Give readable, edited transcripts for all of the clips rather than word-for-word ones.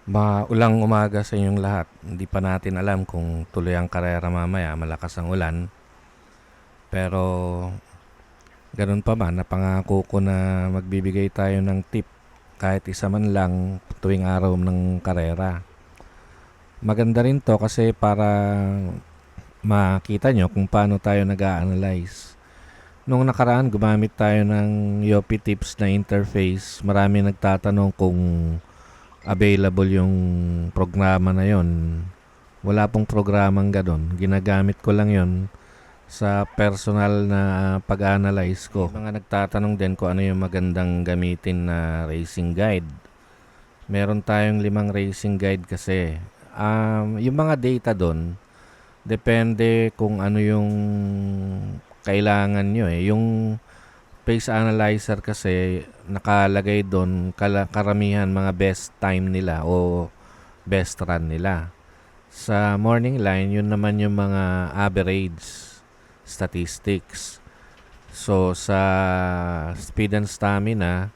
Maulang umaga sa inyong lahat. Hindi pa natin alam kung tuloy ang karera mamaya, malakas ang ulan. Pero ganun pa man, napangako ko na magbibigay tayo ng tip kahit isa man lang tuwing araw ng karera. Maganda rin to kasi para makita nyo kung paano tayo nag-a-analyze. Nung nakaraan, gumamit tayo ng Yopi Tips na interface. Marami nagtatanong kung available yung programa na yon. Wala pong programang ganun. Ginagamit ko lang yon sa personal na pag-analyze ko. May mga nagtatanong din kung ano yung magandang gamitin na racing guide. Meron tayong 5 racing guide kasi. Yung mga data doon, depende kung ano yung kailangan nyo eh. Yung pace analyzer kasi nakalagay doon karamihan mga best time nila o best run nila. Sa morning line, yun naman yung mga average statistics. So, sa speed and stamina,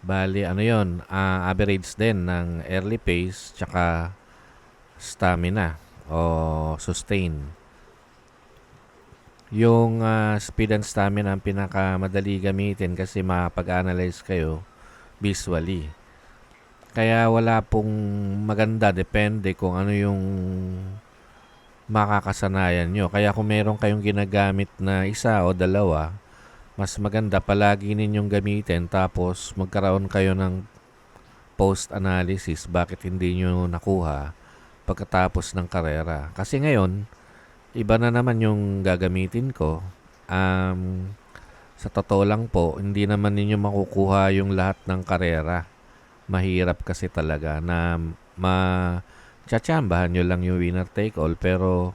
bali ano yun, average din ng early pace tsaka stamina o sustain. Yung speed and stamina ang pinakamadali gamitin kasi makapag-analyze kayo visually. Kaya wala pong maganda, depende kung ano yung makakasanayan nyo. Kaya kung meron kayong ginagamit na isa o dalawa, mas maganda palagi ninyong gamitin tapos magkaroon kayo ng post-analysis bakit hindi nyo nakuha pagkatapos ng karera. Kasi ngayon, iba na naman yung gagamitin ko. Sa totoo lang po, hindi naman ninyo makukuha yung lahat ng karera. Mahirap kasi talaga na tsatsambahan nyo lang yung winner take all, pero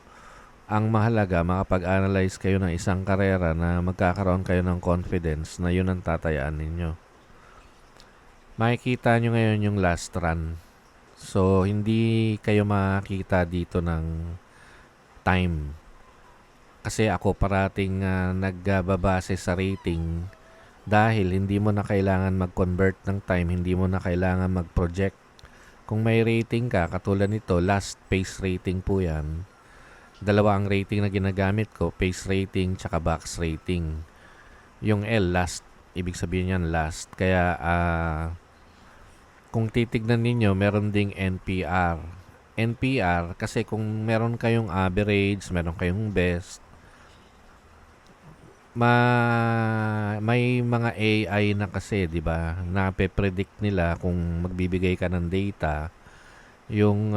ang mahalaga makapag-analyze kayo ng isang karera na magkakaroon kayo ng confidence na yun ang tatayaan ninyo. Makikita nyo ngayon yung last run. So, hindi kayo makakita dito ng time. Kasi ako parating nagbabase sa rating dahil hindi mo na kailangan mag-convert ng time, hindi mo na kailangan mag-project. Kung may rating ka, katulad nito, last pace rating po yan. Dalawa ang rating na ginagamit ko, pace rating tsaka box rating. Yung L, last, ibig sabihin yan last. Kaya kung titignan ninyo, meron ding NPR. NPR, kasi kung meron kayong average, meron kayong best, may mga AI na kasi, 'di ba? Nape-predict nila kung magbibigay ka ng data yung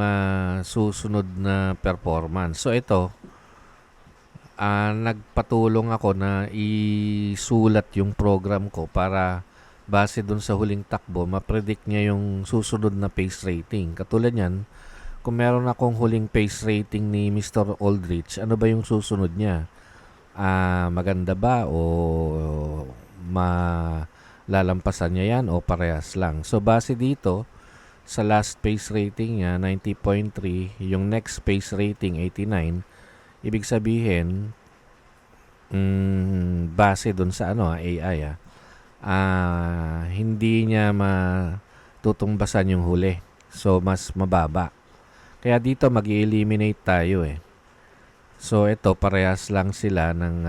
susunod na performance. So ito, nagpatulong ako na isulat yung program ko para base dun sa huling takbo, ma-predict niya yung susunod na pace rating. Katulad niyan, kung meron akong huling pace rating ni Mr. Aldrich, ano ba yung susunod niya? Maganda ba o malalampasan niya yan o parehas lang. So, base dito, sa last pace rating niya, 90.3, yung next pace rating, 89, ibig sabihin, base dun sa AI, hindi niya matutungbasan yung huli. So, mas mababa. Kaya dito, mag-eliminate tayo eh. So ito parehas lang sila ng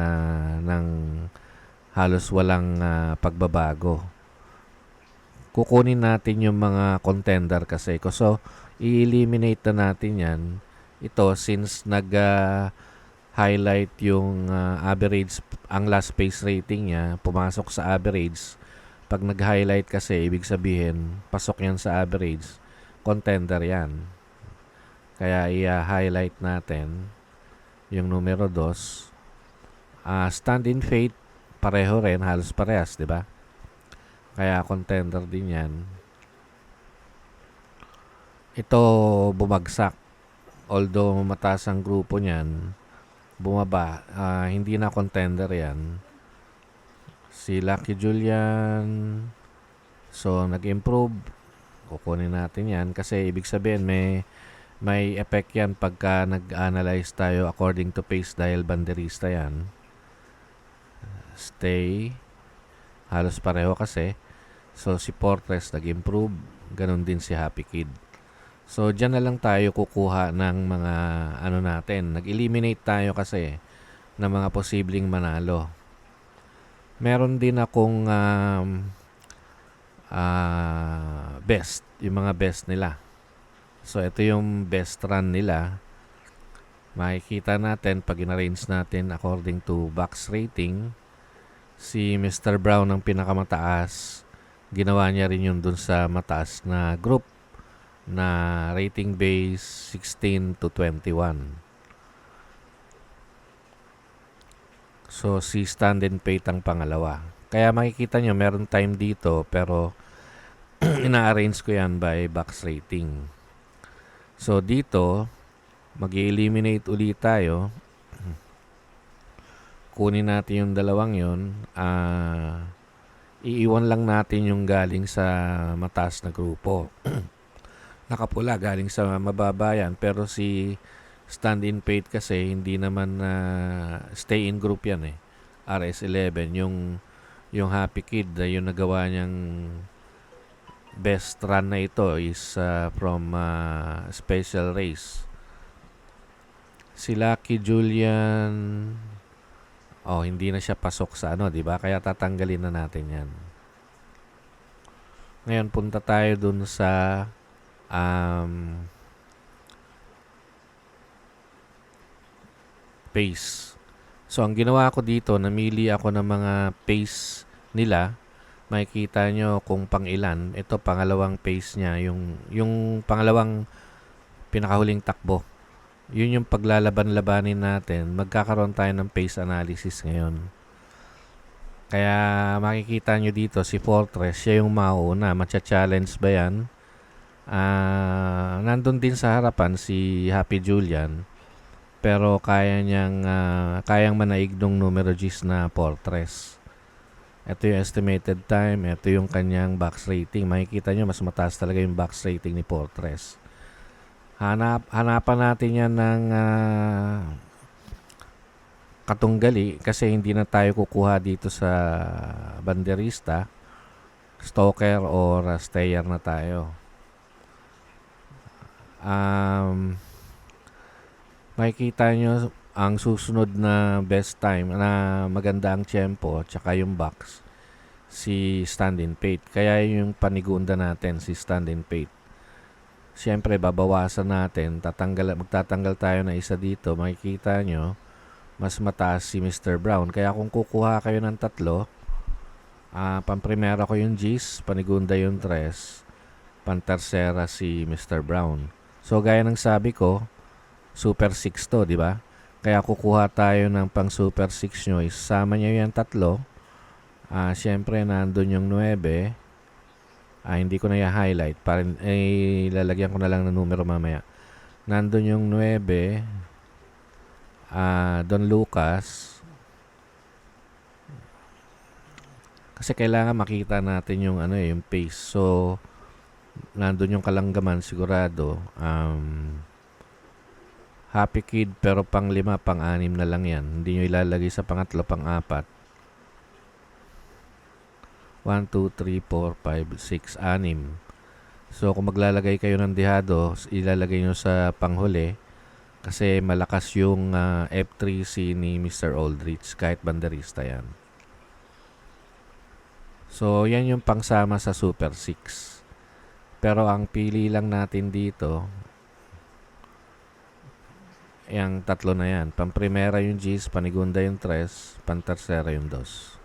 halos walang pagbabago. Kukunin natin yung mga contender kasi ko. So i-eliminate na natin 'yan. Ito since highlight yung average, ang last pace rating niya, pumasok sa average. Pag nag-highlight kasi ibig sabihin pasok 'yan sa average. Contender 'yan. Kaya i-highlight natin yung numero 2, stand in faith, pareho rin, halos parehas, di ba? Kaya contender din yan. Ito bumagsak. Although mataas ang grupo niyan, bumaba. Hindi na contender yan. Si Lucky Julian, so nag-improve. Kukunin natin yan kasi ibig sabihin may effect yan pagka nag-analyze tayo according to pace dahil banderista yan. Stay. Halos pareho kasi. So, si Fortress nag-improve. Ganun din si Happy Kid. So, dyan na lang tayo kukuha ng mga ano natin. Nag-eliminate tayo kasi ng mga posibleng manalo. Meron din akong best. Yung mga best nila. So, ito yung best run nila. Makikita natin pag in-arrange natin according to box rating. Si Mr. Brown ang pinakamataas. Ginawa niya rin yun dun sa mataas na group na rating base 16 to 21. So, si Stand and Pate ang pangalawa. Kaya makikita nyo, meron time dito, pero ina-arrange ko yan by box rating. So, dito, mag-eliminate ulit tayo. Kunin natin yung dalawang yun. Iiwan lang natin yung galing sa mataas na grupo. Nakapula galing sa mababa yan. Pero si Stand in Pate kasi hindi naman stay in group yan eh. RS11. Yung Happy Kid, yung nagawa niyang best run na ito is from special race. Si Lucky Julian, hindi na siya pasok sa di ba? Kaya tatanggalin na natin yan. Ngayon, punta tayo dun sa pace. So, ang ginawa ko dito, namili ako ng mga pace nila. Makikita nyo kung pang ilan. Ito, pangalawang pace niya. Yung pangalawang pinakahuling takbo. Yun yung paglalaban-labanin natin. Magkakaroon tayo ng pace analysis ngayon. Kaya makikita nyo dito si Fortress, siya yung mauna. Matcha-challenge ba yan? Nandun din sa harapan si Happy Julian. Pero kayang manaig ng numero G's na Fortress. Ito yung estimated time. Ito yung kanyang box rating. Makikita nyo, mas mataas talaga yung box rating ni Fortress. Hanapan natin yan ng katunggali kasi hindi na tayo kukuha dito sa banderista, stalker or stayer na tayo. Makikita nyo ang susunod na best time na maganda ang tempo tsaka yung box si Stand in Pate. Kaya yung panigunda natin si Stand in Pate. Siyempre, babawasan natin. Magtatanggal tayo na isa dito. Makikita nyo, mas mataas si Mr. Brown. Kaya kung kukuha kayo ng tatlo, pamprimera ko yung G's, panigunda yung 3, pantersera si Mr. Brown. So, gaya ng sabi ko, Super 6 to, di ba? Kaya kukuha tayo ng pang Super 6 nyo. Isama nyo yung tatlo. Siyempre, nandun yung 9. Hindi ko na i-highlight. Lalagyan ko na lang ng numero mamaya. Nandun yung 9. Don Lucas. Kasi kailangan makita natin yung yung pace. So, nandun yung Kalanggaman sigurado. Happy Kid pero pang 5, pang 6 na lang yan. Hindi nyo ilalagay sa pangatlo, pang 4. 1, 2, 3, 4, 5, 6, 6. So, kung maglalagay kayo ng dihado, ilalagay nyo sa panghuli kasi malakas yung F3C ni Mr. Aldrich kahit banderista yan. So, yan yung pangsama sa Super 6. Pero ang pili lang natin dito, yung tatlo na yan. Pamprimera yung G's, panigunda yung 3, pantersera yung 2.